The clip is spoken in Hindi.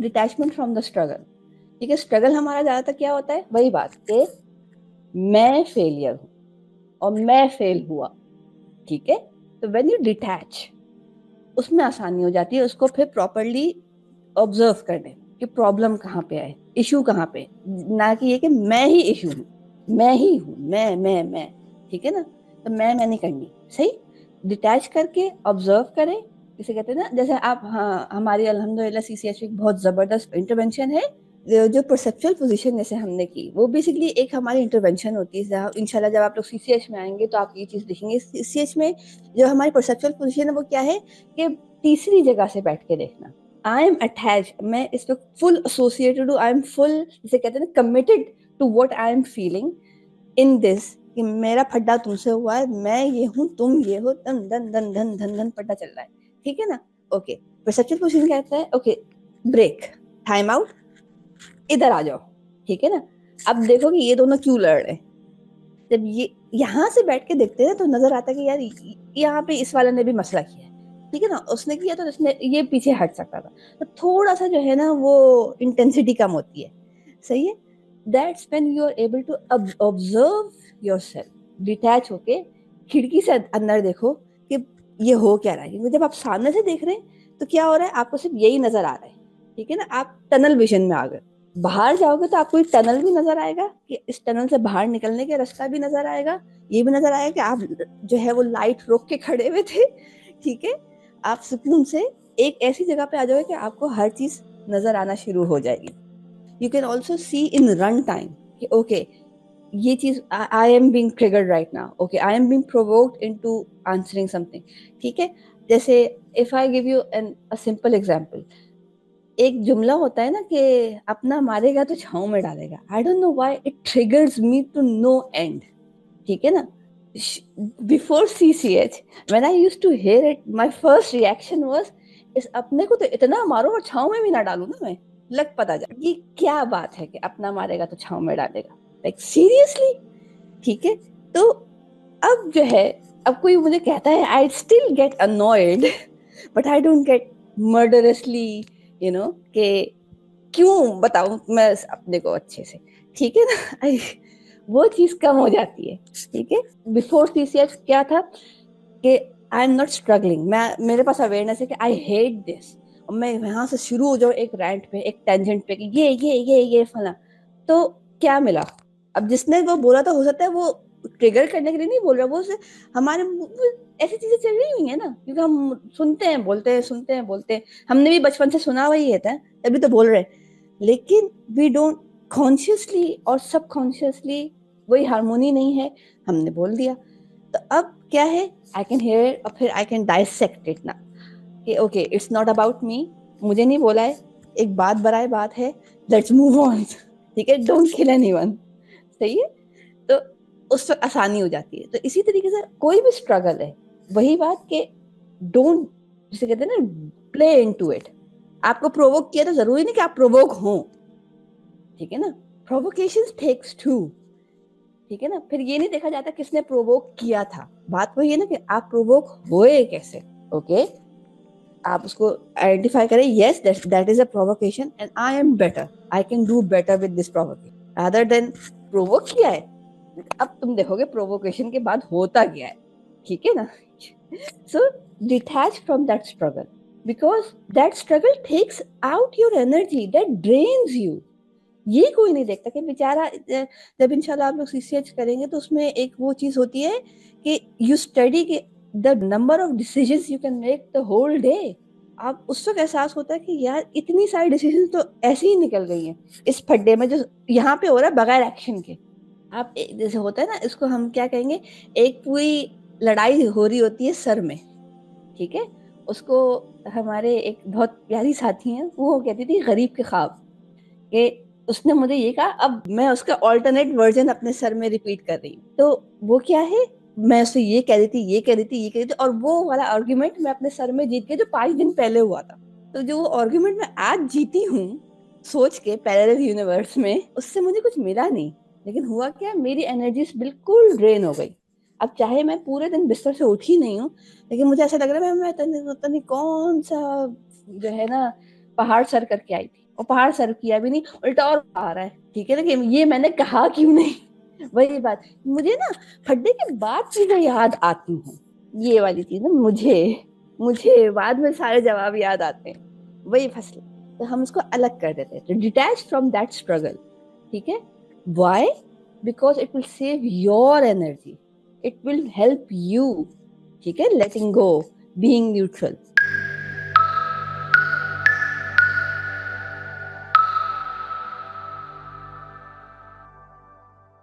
Detachment from the struggle. ठीक है, स्ट्रगल हमारा ज्यादातर क्या होता है, वही बात कि मैं फेलियर हूँ और मैं फेल हुआ। ठीक है, तो व्हेन यू डिटैच, उसमें आसानी हो जाती है उसको फिर प्रॉपरली ऑब्जर्व करने कि प्रॉब्लम कहाँ पे है, इशू कहाँ पे, ना कि ये कि मैं ही इशू हूँ, मैं ही हूँ, मैं। ठीक है ना, तो मैं नहीं करनी। सही, डिटैच करके ऑब्जर्व करें। जिसे कहते हैं ना, जैसे आप, हाँ, हमारी अल्हम्दुलिल्लाह सीसीएच एक बहुत जबरदस्त इंटरवेंशन है। जो परसेप्चुअल पोजीशन जैसे हमने की, वो बेसिकली एक हमारी इंटरवेंशन होती है। इंशाल्लाह जब आप लोग सीसीएच में आएंगे तो आप ये चीज देखेंगे। सीसीएच में जो हमारी परसेप्चुअल पोजीशन है वो क्या है कि तीसरी जगह से बैठ के देखना। आई एम अटैच, मैं इस पे फुल एसोसिएटेड हूँ, आई एम फुल, जिसे कहते हैं ना, committed to what I am feeling in this, कि मेरा फड्डा तुमसे हुआ है, मैं ये हूँ, तुम ये हो, दन दन दन धन धन धन फड्डा चल रहा है। ठीक है ना, ओके। परसेप्चुअल पोजीशन कहता है ओके, ब्रेक, टाइम आउट, इधर आ जाओ। ठीक है ना, अब देखो कि ये दोनों क्यों लड़ रहे हैं। जब ये यहाँ से बैठ के देखते हैं तो नजर आता है कि यार यहाँ पे इस वाले ने भी मसला किया है। ठीक है ना, उसने किया तो उसने ये पीछे हट सकता था, तो थोड़ा सा जो है ना वो इंटेंसिटी कम होती है। सही है, that's when you are able to observe yourself, detach होके खिड़की से अंदर देखो कि ये हो क्या रहा है। क्योंकि जब आप सामने से देख रहे हैं तो क्या हो रहा है, आपको सिर्फ यही नजर आ रहा है। ठीक है ना, आप टनल विजन में आ गए। बाहर जाओगे तो आपको एक टनल भी नजर आएगा कि इस टनल से बाहर निकलने का रास्ता भी नजर आएगा। ये भी नजर आएगा कि आप जो है वो लाइट रोक के खड़े हुए थे। ठीक है, आप सुकून से एक ऐसी जगह पे आ जाओगे कि आपको हर चीज नजर आना शुरू हो जाएगी। You can also see in run time कि ओके, ये चीज I am being triggered right now, okay, I am being provoked into answering something. ठीक है, जैसे if I give you an a simple example, एक जुमला होता है ना कि अपना मारेगा तो छांव में डालेगा। I don't know why it triggers me to no end. ठीक है ना, before CCH when I used to hear it, my first reaction was, इस अपने को तो इतना मारो और छांव में भी ना डालू ना मैं, लग पता जा ये क्या बात है कि अपना मारेगा तो छांव में डालेगा, लाइक सीरियसली। ठीक है, तो अब जो है, अब कोई मुझे कहता है, I still get annoyed, but I don't get murderously, you know, कि क्यों बताऊं मैं अपने को अच्छे से। ठीक है ना, वो चीज कम हो जाती है। ठीक है, बिफोर सीसीएच क्या था कि आई एम नॉट स्ट्रगलिंग, मैं, मेरे पास अवेयरनेस है कि आई हेट दिस, और मैं यहाँ से शुरू हो जाऊँ एक रैंट पे, एक टेंजेंट पे कि ये फला, तो क्या मिला। अब जिसने वो बोला था, हो सकता है वो ट्रिगर करने के लिए नहीं बोल रहा, वो हमारे ऐसी चीजें चल रही हुई है ना, क्योंकि हम सुनते हैं बोलते हैं, सुनते हैं बोलते हैं, हमने भी बचपन से सुना हुआ ही था, तभी तो बोल रहे हैं। लेकिन वी डोंट कॉन्शियसली और सबकॉन्शियसली, वही हारमोनी नहीं है, हमने बोल दिया। तो अब क्या है, आई कैन हेयर और फिर आई कैन डाइसेक्ट इट ना, कि okay, it's not about me, मुझे नहीं बोला है, एक बात बराए बात है, लेट्स मूव ऑन। ठीक है, डोंट किल एनीवन। सही है, तो उस वक्त आसानी हो जाती है। तो इसी तरीके से कोई भी स्ट्रगल है, वही बात कि डोंट, जिसे कहते हैं ना, प्ले इनटू इट। आपको प्रोवोक किया तो जरूरी नहीं कि आप प्रोवोक हो। ठीक है ना, प्रोवोकेशन टेक्स टू। ठीक है ना, फिर ये नहीं देखा जाता किसने प्रोवोक किया था, बात वही है ना कि आप प्रोवोक हुए कैसे। ओके, आप उसको आइडेंटिफाई करें, yes that is a provocation and I am better, I can do better with this provocation rather than provoke किया है। अब तुम देखोगे प्रोवोकेशन के बाद होता क्या है। ठीक है ना, so detach from that struggle, because that struggle takes out your energy, that drains you. ये कोई नहीं देखता कि बेचारा, जब इंशाल्लाह आप लोग सीसीएच करेंगे तो उसमें एक वो चीज होती है कि यू स्टडी के the number of decisions you can make the whole day. आप उस वक्त एहसास होता है कि यार इतनी सारी डिसीजन तो ऐसे ही निकल गई हैं इस फड्डे में जो यहाँ पे हो रहा है बगैर एक्शन के। आप जैसे होता है ना, इसको हम क्या कहेंगे, एक पूरी लड़ाई हो रही होती है सर में। ठीक है, उसको हमारे एक बहुत प्यारी साथी हैं, वो कहती थी गरीब के ख्वाब, कि उसने मुझे ये कहा, अब मैं उसका ऑल्टरनेट वर्जन अपने सर में रिपीट कर रही हूँ। तो वो क्या है, मैं उससे ये कह रही थी, ये कह रही थी, ये कह रही थी, और वो वाला आर्ग्यूमेंट मैं अपने सर में जीत के जो 5 दिन पहले हुआ था। तो जो आर्ग्यूमेंट मैं आज जीती हूँ सोच के पैरेलल यूनिवर्स में, उससे मुझे कुछ मिला नहीं। लेकिन हुआ क्या, मेरी एनर्जी बिल्कुल ड्रेन हो गई। अब चाहे मैं पूरे दिन बिस्तर से उठी नहीं हूँ, लेकिन मुझे ऐसा लग रहा है मैं पता नहीं कौन सा जो है ना पहाड़ सर करके आई थी। और पहाड़ सर्व किया भी नहीं, उल्टा और आ रहा है, ठीक है ना, कि ये मैंने कहा क्यों नहीं। वही बात, मुझे ना फड्डे के बाद चीजें याद आती हैं, ये वाली चीज ना मुझे मुझे बाद में सारे जवाब याद आते हैं, वही फसले। तो हम उसको अलग कर देते हैं, तो डिटैच फ्रॉम दैट स्ट्रगल, ठीक है। Why? Because it will save your energy, it will help you, ठीक है, लेटिंग गो, बीइंग न्यूट्रल।